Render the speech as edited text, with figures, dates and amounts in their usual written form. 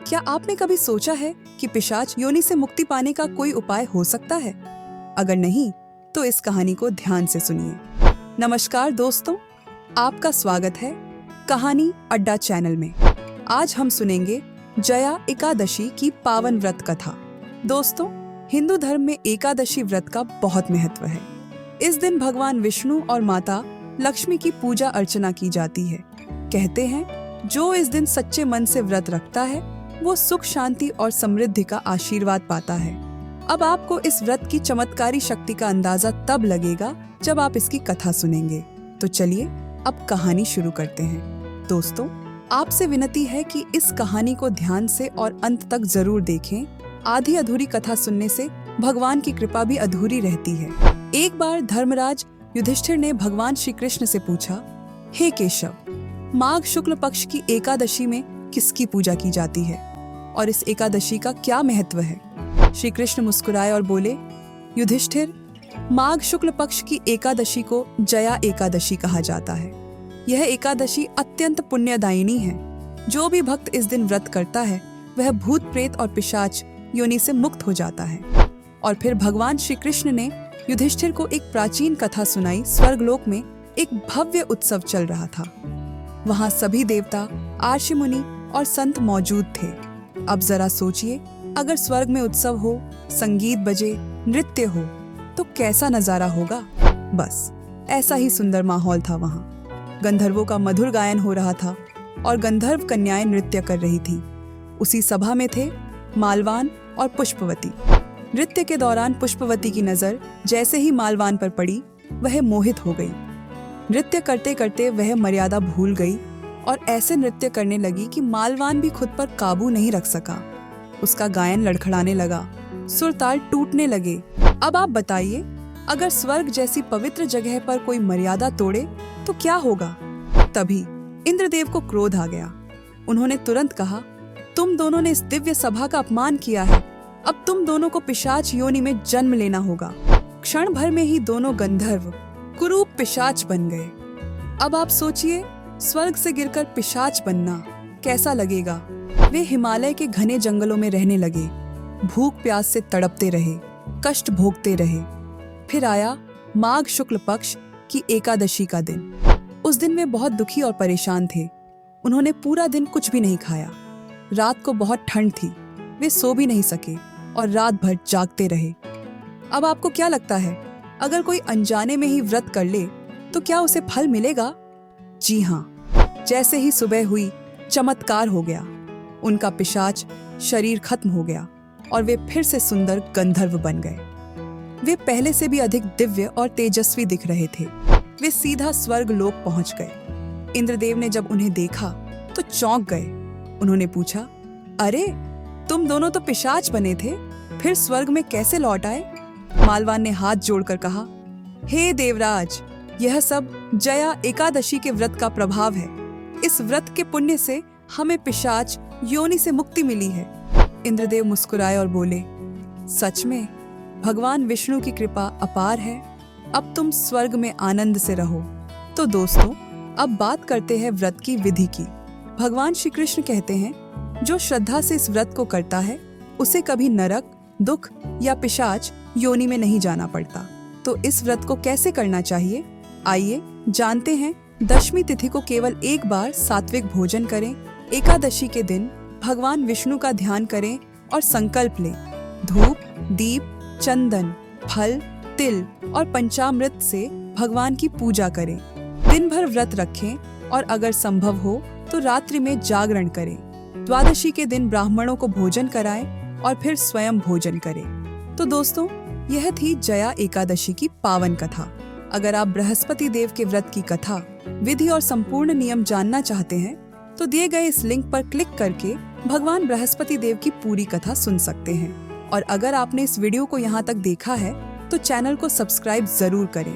क्या आपने कभी सोचा है कि पिशाच योनि से मुक्ति पाने का कोई उपाय हो सकता है? अगर नहीं, तो इस कहानी को ध्यान से सुनिए। नमस्कार दोस्तों, आपका स्वागत है कहानी अड्डा चैनल में। आज हम सुनेंगे जया एकादशी की पावन व्रत कथा। दोस्तों, हिंदू धर्म में एकादशी व्रत का बहुत महत्व है। इस दिन भगवान विष्णु और माता लक्ष्मी की पूजा अर्चना की जाती है। कहते हैं, जो इस दिन सच्चे मन से व्रत रखता है वो सुख, शांति और समृद्धि का आशीर्वाद पाता है। अब आपको इस व्रत की चमत्कारी शक्ति का अंदाजा तब लगेगा जब आप इसकी कथा सुनेंगे। तो चलिए अब कहानी शुरू करते हैं। दोस्तों, आपसे विनती है कि इस कहानी को ध्यान से और अंत तक जरूर देखें। आधी अधूरी कथा सुनने से भगवान की कृपा भी अधूरी रहती है। एक बार धर्मराज युधिष्ठिर ने भगवान श्री कृष्ण से पूछा, हे केशव, माघ शुक्ल पक्ष की एकादशी में किसकी पूजा की जाती है और इस एकादशी का क्या महत्व है? श्री कृष्ण मुस्कुराए और बोले, युधिष्ठिर, माघ शुक्ल पक्ष की एकादशी को जया एकादशी कहा जाता है। यह एकादशी अत्यंत पुण्यदायिनी है। जो भी भक्त इस दिन व्रत करता है वह भूत, प्रेत और पिशाच योनि से मुक्त हो जाता है। और फिर भगवान श्री कृष्ण ने युधिष्ठिर को एक प्राचीन कथा सुनाई। स्वर्गलोक में एक भव्य उत्सव चल रहा था। वहाँ सभी देवता, आर्षि मुनि और संत मौजूद थे। अब जरा सोचिए, अगर स्वर्ग में उत्सव हो, संगीत बजे, नृत्य हो, तो कैसा नजारा होगा। बस ऐसा ही सुंदर माहौल था वहाँ। गंधर्वों का मधुर गायन हो रहा था और गंधर्व कन्याएं नृत्य कर रही थी। उसी सभा में थे मालवान और पुष्पवती। नृत्य के दौरान पुष्पवती की नजर जैसे ही मालवान पर पड़ी, वह मोहित हो गई। नृत्य करते करते वह मर्यादा भूल गई और ऐसे नृत्य करने लगी कि मालवान भी खुद पर काबू नहीं रख सका। उसका गायन लड़खड़ाने लगा, सुर ताल टूटने लगे। अब आप बताइए, अगर स्वर्ग जैसी पवित्र जगह पर कोई मर्यादा तोड़े तो क्या होगा? तभी इंद्रदेव को क्रोध आ गया। उन्होंने तुरंत कहा, तुम दोनों ने इस दिव्य सभा का अपमान किया है। अब तुम दोनों को पिशाच योनि में जन्म लेना होगा। क्षण भर में ही दोनों गंधर्व कुरूप पिशाच बन गए। अब आप सोचिए, स्वर्ग से गिरकर पिशाच बनना कैसा लगेगा। वे हिमालय के घने जंगलों में रहने लगे, भूख प्यास से तड़पते रहे, कष्ट भोगते रहे। फिर आया माघ शुक्ल पक्ष की एकादशी का दिन। उस दिन वे बहुत दुखी और परेशान थे। उन्होंने पूरा दिन कुछ भी नहीं खाया। रात को बहुत ठंड थी, वे सो भी नहीं सके और रात भर जागते रहे। अब आपको क्या लगता है, अगर कोई अनजाने में ही व्रत कर ले तो क्या उसे फल मिलेगा? जी हाँ, जैसे ही सुबह हुई, चमत्कार हो गया। उनका पिशाच शरीर खत्म हो गया और वे फिर से सुंदर गंधर्व बन गए। वे पहले से भी अधिक दिव्य और तेजस्वी दिख रहे थे। वे सीधा स्वर्ग लोक पहुंच गए। इंद्रदेव ने जब उन्हें देखा तो चौंक गए। उन्होंने पूछा, अरे, तुम दोनों तो पिशाच बने थे, फिर स्वर्ग में कैसे लौट आए? मालवान ने हाथ जोड़कर कहा, हे देवराज, यह सब जया एकादशी के व्रत का प्रभाव है। इस व्रत के पुण्य से हमें पिशाच योनि से मुक्ति मिली है। इंद्रदेव मुस्कुराए और बोले, सच में भगवान विष्णु की कृपा अपार है। अब तुम स्वर्ग में आनंद से रहो। तो दोस्तों, अब बात करते हैं व्रत की विधि की। भगवान श्री कृष्ण कहते हैं, जो श्रद्धा से इस व्रत को करता है उसे कभी नरक, दुख या पिशाच योनि में नहीं जाना पड़ता। तो इस व्रत को कैसे करना चाहिए, आइए जानते हैं। दशमी तिथि को केवल एक बार सात्विक भोजन करें। एकादशी के दिन भगवान विष्णु का ध्यान करें और संकल्प लें। धूप, दीप, चंदन, फल, तिल और पंचामृत से भगवान की पूजा करें। दिन भर व्रत रखें और अगर संभव हो तो रात्रि में जागरण करें। द्वादशी के दिन ब्राह्मणों को भोजन कराएं और फिर स्वयं भोजन करें। तो दोस्तों, यह थी जया एकादशी की पावन कथा। अगर आप बृहस्पति देव के व्रत की कथा, विधि और संपूर्ण नियम जानना चाहते हैं तो दिए गए इस लिंक पर क्लिक करके भगवान बृहस्पति देव की पूरी कथा सुन सकते हैं। और अगर आपने इस वीडियो को यहाँ तक देखा है तो चैनल को सब्सक्राइब जरूर करें।